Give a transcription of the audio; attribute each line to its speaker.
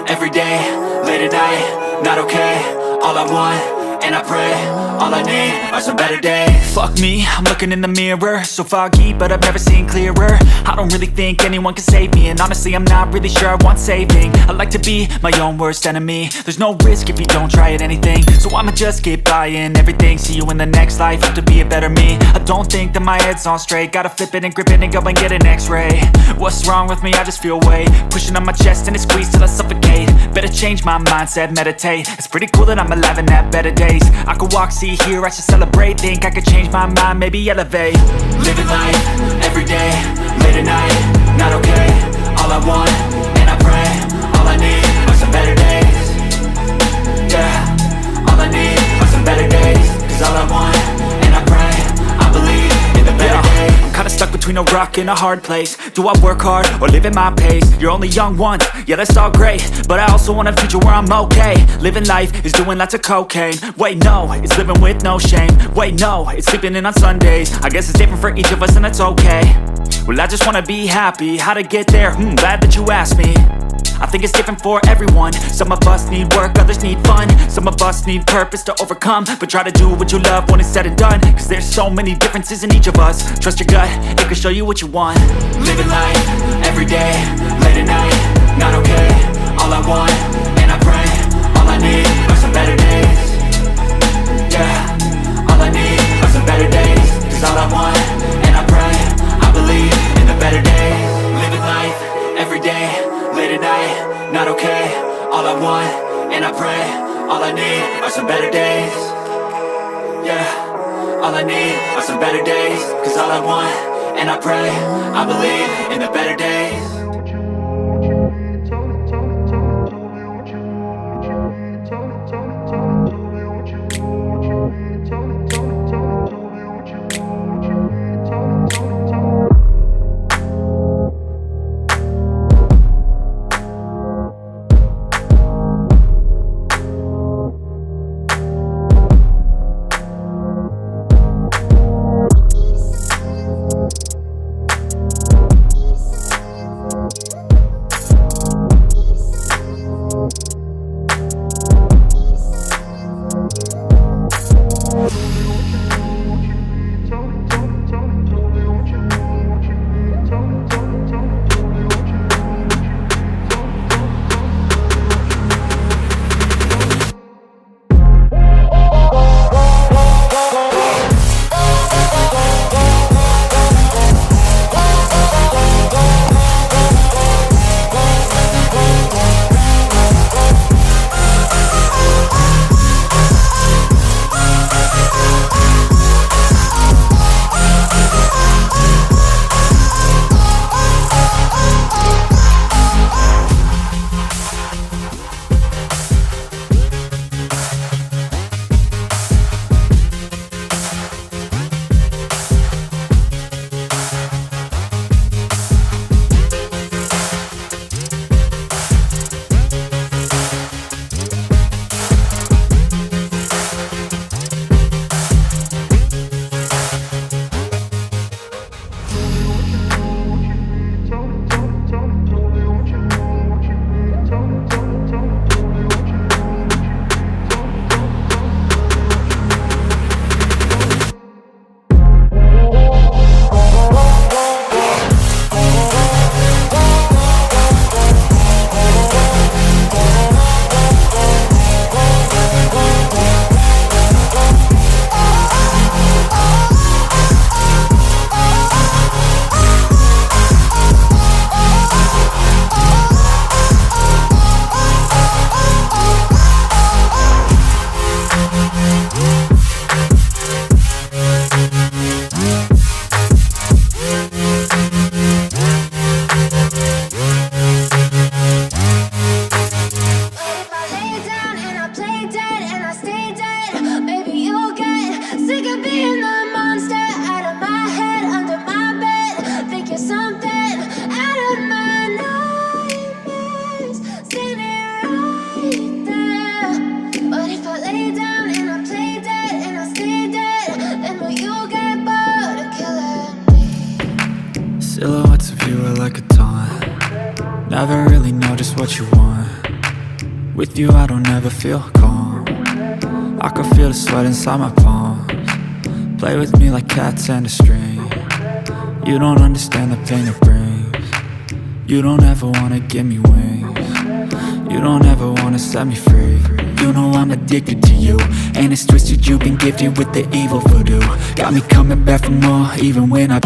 Speaker 1: every day, late at night, not okay. All I want, and I pray, all I need are some better days. Fuck me, I'm looking in the mirror, so foggy, but I've never seen clearer. I don't really think anyone can save me, and honestly I'm not really sure I want saving. I like to be my own worst enemy. There's no risk if you don't try at anything, so I'ma just keep buying everything. See you in the next life, have to be a better me. I don't think that my head's on straight, gotta flip it and grip it and go and get an x-ray. What's wrong with me? I just feel weight pushing on my chest and it squeezes till I suffocate. Better change my mindset, meditate. It's pretty cool that I'm alive and have better days. I could walk, see, hear, I should celebrate. Think I could change my mind, maybe elevate. Living life, every day, late at night, not okay. All I want, and I pray, all I need are some better days. Yeah, all I need are some better days. Cause all I want, and I pray, I believe in the better days. I'm kinda stuck between a rock and a hard place. Do I work hard or live at my pace? You're only young once, yeah that's all great, but I also want a future where I'm okay. Living life is doing lots of cocaine. Wait no, it's living with no shame. Wait no, it's sleeping in on Sundays. I guess it's different for each of us and that's okay. Well I just wanna be happy, how to get there? Glad that you asked me. I think it's different for everyone. Some of us need work, others need fun. Some of us need purpose to overcome. But try to do what you love when it's said and done, cause there's so many differences in each of us. Trust your gut, it can show you what you want. Living life, every day, late at night, not okay. All I want, and I pray, all I need are some better days. Yeah, all I need are some better days. Cause all I want, and I pray, I believe in the better days. Living life, every day, late at night, not okay. All I want, and I pray, all I need are some better days. Yeah, all I need are some better days. Cause all I want, and I pray, I believe in the better days.
Speaker 2: Silhouettes of you are like a taunt. Never really know just what you want.
Speaker 1: With you I don't ever feel calm. I can feel the sweat inside my palms. Play with me like cats and a string. You don't understand the pain it brings. You don't ever wanna give me wings. You don't ever wanna set me free. You know I'm addicted to you, and it's twisted, you've been gifted with the evil voodoo. Got me coming back for more, even when I